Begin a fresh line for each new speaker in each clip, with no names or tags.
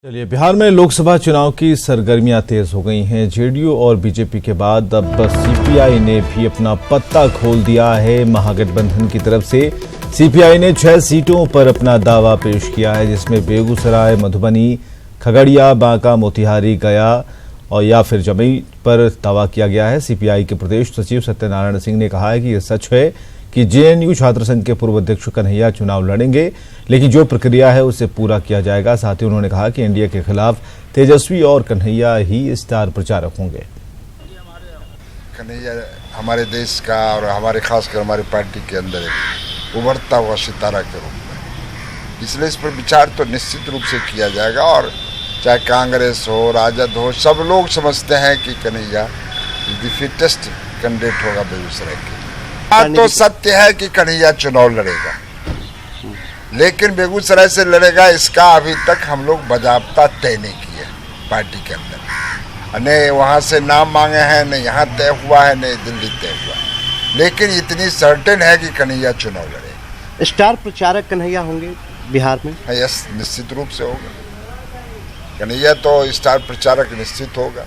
चलिए, बिहार में लोकसभा चुनाव की सरगर्मियां तेज हो गई हैं। जेडीयू और बीजेपी के बाद अब सीपीआई ने भी अपना पत्ता खोल दिया है। महागठबंधन की तरफ से सीपीआई ने 6 सीटों पर अपना दावा पेश किया है, जिसमें बेगूसराय, मधुबनी, खगड़िया, बांका, मोतिहारी, गया और या फिर जमुई पर दावा किया गया है। सीपीआई के प्रदेश सचिव सत्यनारायण सिंह ने कहा है कि यह सच है कि जेएनयू छात्र संघ के पूर्व अध्यक्ष कन्हैया चुनाव लड़ेंगे, लेकिन जो प्रक्रिया है उसे पूरा किया जाएगा। साथ ही उन्होंने कहा कि एनडीए के खिलाफ तेजस्वी और कन्हैया ही स्टार प्रचारक होंगे।
कन्हैया हमारे देश का और हमारे खासकर हमारे पार्टी के अंदर एक उभरता हुआ सितारा के रूप में, इसलिए इस पर विचार तो निश्चित रूप से किया जाएगा। और चाहे कांग्रेस हो, राजद हो, सब लोग समझते हैं कि कन्हैया द फिटेस्ट कैंडिडेट होगा बेगूसराय के। बात तो सत्य है कि कन्हैया चुनाव लड़ेगा, लेकिन बेगूसराय से लड़ेगा इसका अभी तक हम लोग बाज़ाब्ता तय नहीं किए पार्टी के अंदर। न वहाँ से नाम मांगे हैं, न यहाँ तय हुआ है, न दिल्ली तय हुआ है, लेकिन इतनी सर्टेन है कि कन्हैया चुनाव लड़ेगा।
स्टार प्रचारक कन्हैया होंगे बिहार में?
यस, निश्चित रूप से होगा। कन्हैया तो स्टार प्रचारक निश्चित होगा।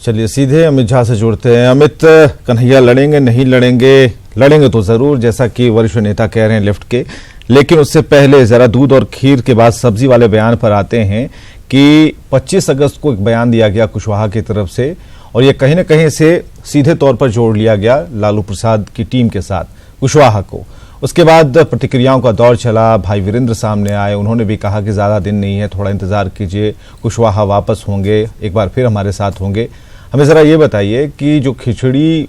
चलिए सीधे अमित झा से जुड़ते हैं। अमित, कन्हैया लड़ेंगे नहीं लड़ेंगे? लड़ेंगे तो जरूर, जैसा कि वरिष्ठ नेता कह रहे हैं लेफ्ट के, लेकिन उससे पहले जरा दूध और खीर के बाद सब्जी वाले बयान पर आते हैं कि 25 अगस्त को एक बयान दिया गया कुशवाहा की तरफ से, और ये कहीं ना कहीं से सीधे तौर पर जोड़ लिया गया लालू प्रसाद की टीम के साथ कुशवाहा को। उसके बाद प्रतिक्रियाओं का दौर चला, भाई वीरेंद्र सामने आए, उन्होंने भी कहा कि ज्यादा दिन नहीं है, थोड़ा इंतजार कीजिए, कुशवाहा वापस होंगे, एक बार फिर हमारे साथ होंगे। हमें जरा ये बताइए कि जो खिचड़ी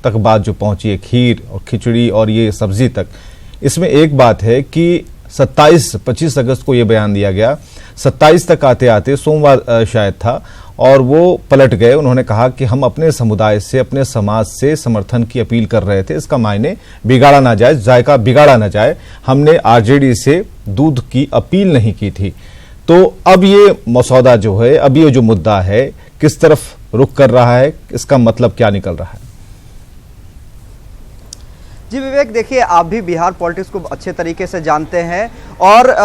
तक बात जो पहुंची है, खीर और खिचड़ी और ये सब्जी तक, इसमें एक बात है कि 25 अगस्त को ये बयान दिया गया, 27 तक आते आते सोमवार शायद था, और वो पलट गए। उन्होंने कहा कि हम अपने समुदाय से, अपने समाज से समर्थन की अपील कर रहे थे, इसका मायने बिगाड़ा ना जाए, जायका बिगाड़ा ना जाए, हमने आरजेडी से दूध की अपील नहीं की थी। तो अब ये मसौदा जो है, अब ये जो मुद्दा है, किस तरफ रुख कर रहा है, इसका मतलब क्या निकल रहा है?
जी विवेक, देखिए आप भी बिहार पॉलिटिक्स को अच्छे तरीके से जानते हैं, और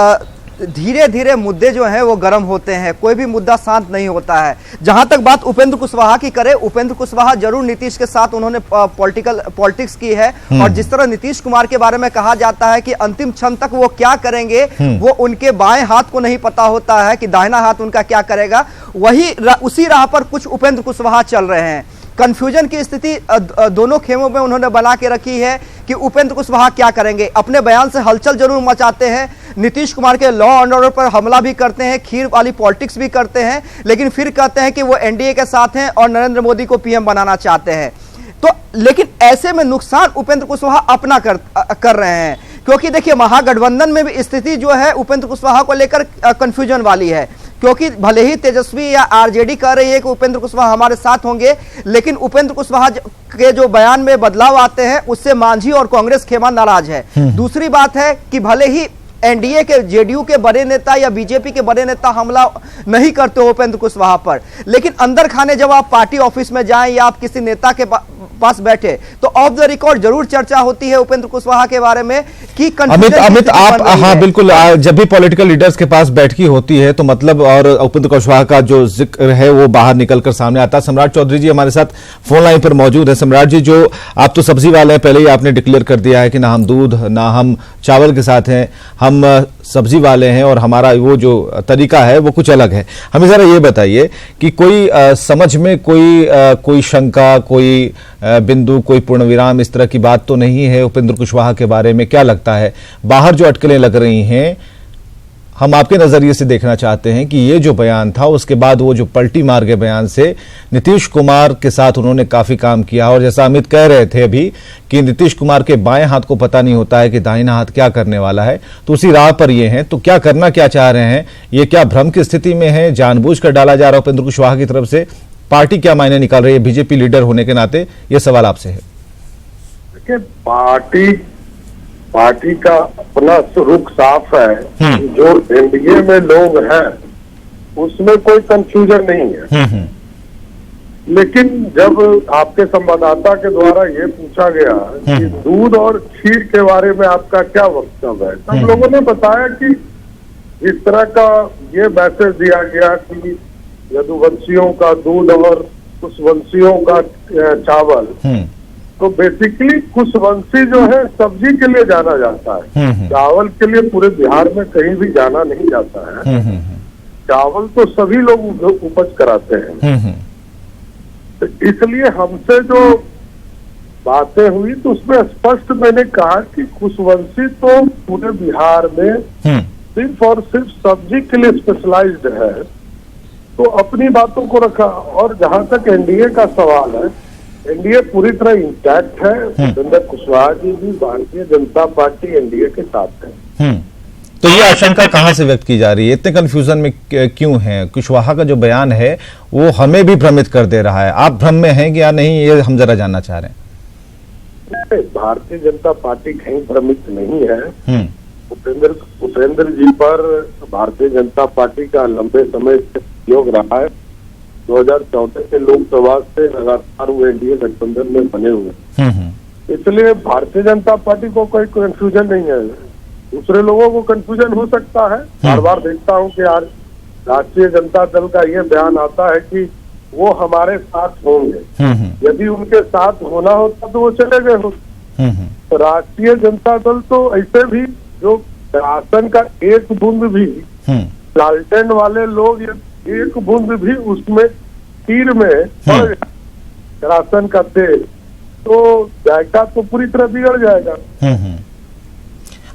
धीरे धीरे मुद्दे जो हैं वो गर्म होते हैं, कोई भी मुद्दा शांत नहीं होता है। जहां तक बात उपेंद्र कुशवाहा की करे, उपेंद्र कुशवाहा जरूर नीतीश के साथ उन्होंने पॉलिटिक्स की है, और जिस तरह नीतीश कुमार के बारे में कहा जाता है कि अंतिम क्षण तक वो क्या करेंगे वो उनके बाएं हाथ को नहीं पता होता है कि दाहिना हाथ उनका क्या करेगा, उसी राह पर कुछ उपेंद्र कुशवाहा चल रहे हैं। कंफ्यूजन की स्थिति दोनों खेमों में उन्होंने बना के रखी है कि उपेंद्र कुशवाहा क्या करेंगे। अपने बयान से हलचल जरूर मचाते हैं, नीतीश कुमार के लॉ एंड ऑर्डर पर हमला भी करते हैं, खीर वाली पॉलिटिक्स भी करते हैं, लेकिन फिर कहते हैं कि वो एनडीए के साथ हैं और नरेंद्र मोदी को पीएम बनाना चाहते हैं। तो लेकिन ऐसे में नुकसान उपेंद्र कुशवाहा अपना कर रहे हैं, क्योंकि देखिए महागठबंधन में भी स्थिति जो है उपेंद्र कुशवाहा को लेकर कंफ्यूजन वाली है, क्योंकि भले ही तेजस्वी या आरजेडी कह रही है कि उपेंद्र कुशवाहा हमारे साथ होंगे, लेकिन उपेंद्र कुशवाहा के जो बयान में बदलाव आते हैं उससे मांझी और कांग्रेस खेमा नाराज है। दूसरी बात है कि भले ही एनडीए के, जेडीयू के बड़े नेता या बीजेपी के बड़े नेता हमला नहीं करते हो उपेंद्र कुशवाहा पर, लेकिन अंदर खाने जब आप पार्टी ऑफिस में जाएं या आप किसी नेता के पास बैठे तो ऑफ द रिकॉर्ड जरूर चर्चा होती है उपेंद्र कुशवाहा के बारे में कि
अमित आप, हाँ बिल्कुल, जब भी पॉलिटिकल लीडर्स के पास बैठकी होती है तो मतलब, और उपेंद्र कुशवाहा का जो जिक्र है वो बाहर निकलकर सामने आता है। सम्राट चौधरी जी हमारे साथ फोन लाइन पर मौजूद है। सम्राट जी, जो आप तो सब्जी वाले हैं, पहले ही आपने डिक्लेयर कर दिया है कि ना हम दूध ना हम चावल के साथ हैं, हम सब्जी वाले हैं, और हमारा वो जो तरीका है वो कुछ अलग है। हमें जरा ये बताइए कि कोई समझ में कोई शंका, कोई बिंदु, कोई पूर्ण विराम, इस तरह की बात तो नहीं है उपेंद्र कुशवाहा के बारे में? क्या लगता है बाहर जो अटकलें लग रही हैं, हम आपके नजरिए से देखना चाहते हैं कि ये जो बयान था उसके बाद वो जो पलटी मार के बयान से नीतीश कुमार के साथ उन्होंने काफी काम किया, और जैसा अमित कह रहे थे अभी कि नीतीश कुमार के बाएं हाथ को पता नहीं होता है कि दाहिना हाथ क्या करने वाला है, तो उसी राह पर ये हैं। तो क्या करना क्या चाह रहे हैं? ये क्या भ्रम की स्थिति में है, जानबूझकर डाला जा रहा है उपेंद्र कुशवाहा की तरफ से? पार्टी क्या मायने निकाल रही है बीजेपी लीडर होने के नाते? ये सवाल आपसे है।
देखिए, पार्टी का अपना रुख साफ है, जो एनडीए में लोग हैं उसमें कोई कंफ्यूजन नहीं है। लेकिन जब आपके संवाददाता के द्वारा ये पूछा गया कि दूध और खीर के बारे में आपका क्या वक्तव्य है, तब लोगों ने बताया कि इस तरह का ये मैसेज दिया गया कि यदुवंशियों का दूध और कुशवंशियों का चावल, तो बेसिकली कुशवंशी जो है सब्जी के लिए जाना जाता है, चावल के लिए पूरे बिहार में कहीं भी जाना नहीं जाता है। चावल तो सभी लोग उपज कराते हैं। तो इसलिए हमसे जो बातें हुई तो उसमें स्पष्ट मैंने कहा कि कुशवंशी तो पूरे बिहार में सिर्फ और सिर्फ सब्जी के लिए स्पेशलाइज्ड है, तो अपनी बातों को रखा। और जहां तक एनडीए का सवाल है, एनडीए पूरी तरह इंटैक्ट है। उपेंद्र कुशवाहा जी भी भारतीय जनता पार्टी एनडीए के साथ है।
तो ये आशंका कहां से व्यक्त की जा रही है? इतने कंफ्यूजन में क्यों है? कुशवाहा का जो बयान है वो हमें भी भ्रमित कर दे रहा है। आप भ्रम में हैं कि या नहीं, ये हम जरा जानना चाह रहे हैं।
भारतीय जनता पार्टी कहीं भ्रमित नहीं है। उपेंद्र जी पर भारतीय जनता पार्टी का लंबे समय से सहयोग रहा है। 2014 के लोकसभा से लगातार वो एनडीए गठबंधन में बने हुए, इसलिए भारतीय जनता पार्टी को कोई कंफ्यूजन नहीं है। दूसरे लोगों को कंफ्यूजन हो सकता है। बार बार देखता हूँ कि यार राष्ट्रीय जनता दल का ये बयान आता है कि वो हमारे साथ होंगे। यदि उनके साथ होना होता तो वो चले गए होते। तो राष्ट्रीय जनता दल तो ऐसे भी जो राशन का एक बूंद भी, लालटेन वाले लोग एक बूंद भी उसमें तीर में राशन का तेल, तो जायका तो पूरी तरह बिगड़ जाएगा।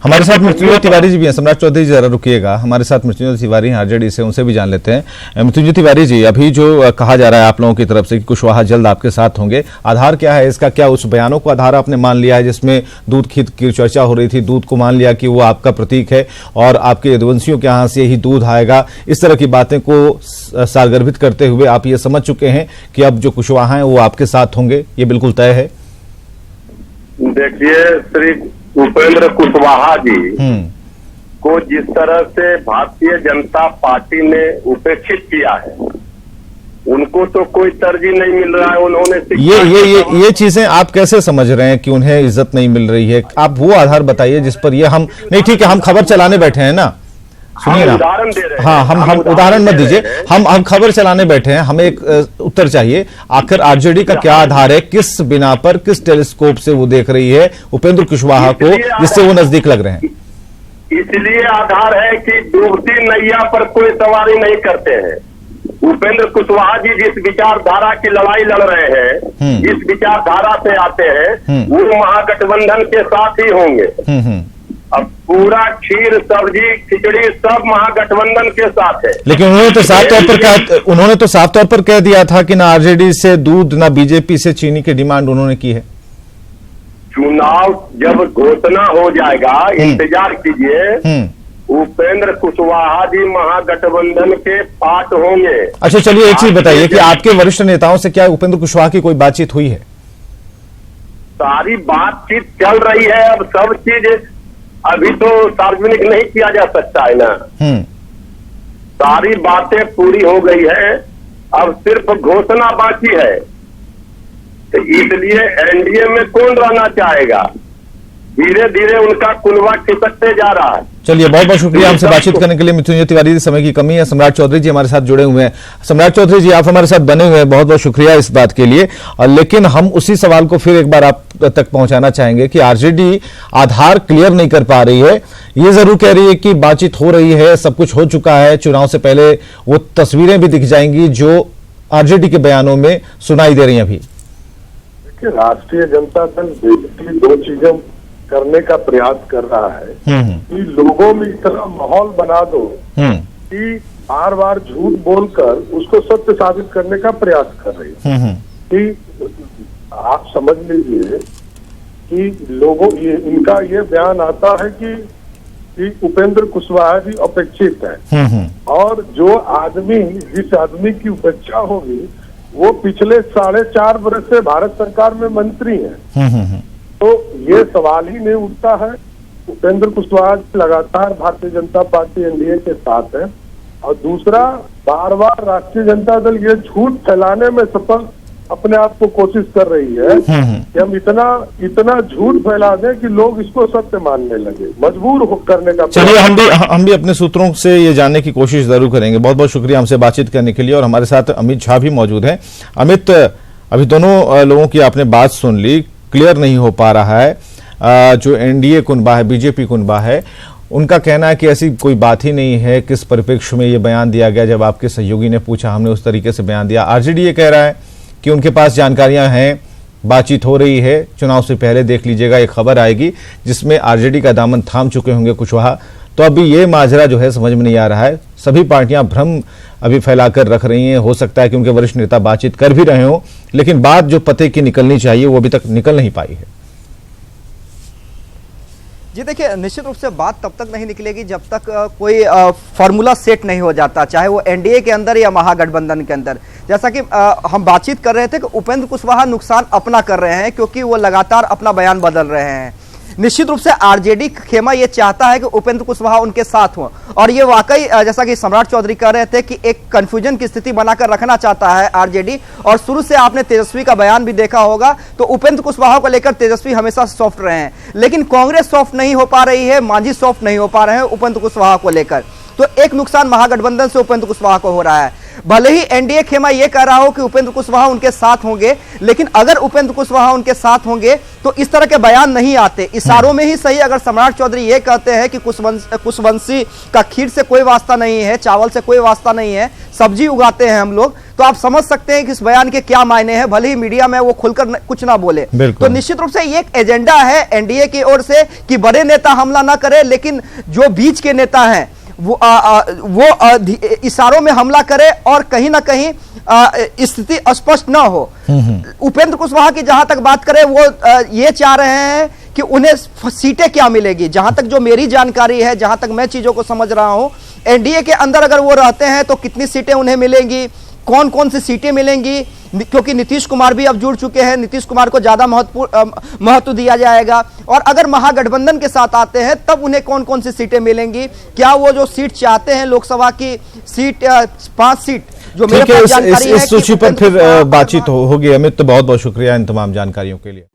हमारे साथ मृत्युंजय तिवारी जी भी हैं। सम्राट चौधरी जी जरा रुकिएगा, हमारे साथ मृत्युंजय तिवारी हैं आरजेडी से, उनसे भी जान लेते हैं। मृत्युंजय तिवारी जी, अभी जो कहा जा रहा है आप लोगों की तरफ से कि कुशवाहा जल्द आपके साथ होंगे, आधार क्या है इसका? क्या उस बयानों को आधार आपने मान लिया है जिसमें दूध की चर्चा हो रही थी, दूध को मान लिया कि वो आपका प्रतीक है और आपके यदुवंशियों के यहाँ से ही दूध आएगा? इस तरह की बातें को सारगर्भित करते हुए आप ये समझ चुके हैं कि अब जो कुशवाहा है वो आपके साथ होंगे, ये बिल्कुल तय है?
देखिए, श्री उपेंद्र कुशवाहा जी को जिस तरह से भारतीय जनता पार्टी ने उपेक्षित किया है, उनको तो कोई तरजीह नहीं मिल रहा है। उन्होंने
ये चीजें आप कैसे समझ रहे हैं कि उन्हें इज्जत नहीं मिल रही है? आप वो आधार बताइए जिस पर ये हम नहीं, ठीक है, हम खबर चलाने बैठे हैं ना, सुनिए ना।
उदाहरण दे रहे हैं।
हाँ, हम उदाहरण मत दीजिए, हम खबर चलाने बैठे हैं, हमें एक उत्तर चाहिए। आखिर आरजेडी का क्या आधार है? किस बिना पर, किस टेलीस्कोप से वो देख रही है उपेंद्र कुशवाहा को, जिससे वो नजदीक लग रहे हैं?
इसलिए आधार है कि डूबती नैया पर कोई सवारी नहीं करते हैं। उपेंद्र कुशवाहा जी जिस विचारधारा की लड़ाई लड़ रहे हैं, जिस विचारधारा से आते हैं, वो महागठबंधन के साथ ही होंगे। अब पूरा खीर, सब्जी, खिचड़ी सब महागठबंधन के साथ है।
लेकिन उन्होंने तो साफ तौर पर कह दिया था कि ना आरजेडी से दूध, ना बीजेपी से चीनी की डिमांड उन्होंने की है।
चुनाव जब घोषणा हो जाएगा, इंतजार कीजिए, उपेंद्र कुशवाहा जी महागठबंधन के पार्ट होंगे।
अच्छा, चलिए एक चीज बताइए कि आपके वरिष्ठ नेताओं से क्या उपेंद्र कुशवाहा की कोई बातचीत हुई है?
सारी बातचीत चल रही है। अब सब चीज अभी तो सार्वजनिक नहीं किया जा सकता है ना। सारी बातें पूरी हो गई है, अब सिर्फ घोषणा बाकी है। तो इसलिए एनडीए में कौन रहना चाहेगा? धीरे धीरे उनका कुनबा खिसकते जा रहा है।
चलिए, बहुत बहुत शुक्रिया हमसे बातचीत करने के लिए। मृत्युंजय तिवारी जी, समय की कमी है। सम्राट चौधरी जी हमारे साथ जुड़े हुए हैं। सम्राट चौधरी जी, आप हमारे साथ बने हुए हैं, बहुत बहुत शुक्रिया इस बात के लिए। लेकिन हम उसी सवाल को फिर एक बार आप तक पहुंचाना चाहेंगे कि आरजेडी आधार क्लियर नहीं कर पा रही है। ये जरूर कह रही है कि बातचीत हो रही है, सब कुछ हो चुका है, चुनाव से पहले वो तस्वीरें भी दिख जाएंगी जो आरजेडी के बयानों में सुनाई दे रही है। अभी
देखिए, राष्ट्रीय जनता दल बेसिकली दो चीजें करने का प्रयास कर रहा है कि लोगों में इतना माहौल बना दो कि बार बार झूठ बोलकर उसको सत्य साबित करने का प्रयास कर रही है। कि आप समझ लीजिए कि लोगों इनका ये बयान आता है कि उपेंद्र कुशवाहा जी अपेक्षित है, और जो आदमी, जिस आदमी की उपेक्षा होगी, वो पिछले 4.5 वर्ष से भारत सरकार में मंत्री है। तो ये सवाल ही नहीं उठता है। उपेंद्र कुशवाहा लगातार भारतीय जनता पार्टी एनडीए के साथ है, और दूसरा, बार बार राष्ट्रीय जनता दल ये झूठ फैलाने में सफल अपने आप को कोशिश कर रही है कि हम इतना झूठ फैला दें कि लोग इसको सत्य मानने लगे, मजबूर करने का।
चलिए हम भी अपने सूत्रों से ये जानने की कोशिश जरूर करेंगे। बहुत बहुत शुक्रिया हमसे बातचीत करने के लिए। और हमारे साथ अमित झा भी मौजूद हैं। अमित, अभी दोनों लोगों की आपने बात सुन ली, क्लियर नहीं हो पा रहा है। जो एनडीए कुनबा है, बीजेपी कुनबा है, उनका कहना है कि ऐसी कोई बात ही नहीं है। किस परिप्रेक्ष्य में ये बयान दिया गया? जब आपके सहयोगी ने पूछा, हमने उस तरीके से बयान दिया। आरजेडी ये कह रहा है कि उनके पास जानकारियां हैं, बातचीत हो रही है, चुनाव से पहले देख लीजिएगा एक खबर आएगी जिसमें आरजेडी का दामन थाम चुके होंगे कुशवाहा। तो अभी ये माजरा जो है समझ में नहीं आ रहा है। सभी पार्टियां भ्रम अभी फैलाकर रख रही हैं। हो सकता है कि उनके वरिष्ठ नेता बातचीत कर भी रहे हों, लेकिन बात जो पते की निकलनी चाहिए वो अभी तक निकल नहीं पाई है।
जी देखिए, निश्चित रूप से बात तब तक नहीं निकलेगी जब तक कोई फार्मूला सेट नहीं हो जाता, चाहे वो एनडीए के अंदर या महागठबंधन के अंदर। जैसा कि हम बातचीत कर रहे थे कि उपेंद्र कुशवाहा नुकसान अपना कर रहे हैं क्योंकि वो लगातार अपना बयान बदल रहे हैं। निश्चित रूप से आरजेडी खेमा ये चाहता है कि उपेंद्र कुशवाहा उनके साथ हो, और ये वाकई जैसा कि सम्राट चौधरी कह रहे थे कि एक कंफ्यूजन की स्थिति बनाकर रखना चाहता है आरजेडी। और शुरू से आपने तेजस्वी का बयान भी देखा होगा, तो उपेंद्र कुशवाहा को लेकर तेजस्वी हमेशा सॉफ्ट रहे हैं, लेकिन कांग्रेस सॉफ्ट नहीं हो पा रही है, मांझी सॉफ्ट नहीं हो पा रहे हैं उपेंद्र कुशवाहा को लेकर। तो एक नुकसान महागठबंधन से उपेंद्र कुशवाहा को हो रहा है। भले ही एनडीए खेमा यह कह रहा हो कि उपेंद्र कुशवाहा उनके साथ होंगे, लेकिन अगर उपेंद्र कुशवाहा उनके साथ होंगे तो इस तरह के बयान नहीं आते। इशारों में ही सही अगर सम्राट चौधरी ये कहते हैं कि कुशवंशी का खीर से कोई वास्ता नहीं है, चावल से कोई वास्ता नहीं है, सब्जी उगाते हैं हम लोग, तो आप समझ सकते हैं कि इस बयान के क्या मायने हैं। भले ही मीडिया में वो खुलकर कुछ ना बोले। तो निश्चित रूप से ये एक एजेंडा है एनडीए की ओर से कि बड़े नेता हमला ना करे, लेकिन जो बीच के नेता हैं वो इशारों में हमला करे और कहीं ना कहीं स्थिति स्पष्ट ना हो। उपेंद्र कुशवाहा की जहां तक बात करें, वो ये चाह रहे हैं कि उन्हें सीटें क्या मिलेगी। जहां तक जो मेरी जानकारी है, जहां तक मैं चीजों को समझ रहा हूं, एनडीए के अंदर अगर वो रहते हैं तो कितनी सीटें उन्हें मिलेंगी, कौन कौन सी सीटें मिलेंगी, क्योंकि नीतीश कुमार भी अब जुड़ चुके हैं, नीतीश कुमार को ज्यादा महत्व दिया जाएगा। और अगर महागठबंधन के साथ आते हैं तब उन्हें कौन कौन सी सीटें मिलेंगी, क्या वो जो सीट चाहते हैं लोकसभा की सीट 5 सीट जो मेरे पास जानकारी है,
इस सूची पर फिर बातचीत होगी। अमित, बहुत बहुत शुक्रिया इन तमाम जानकारियों के लिए।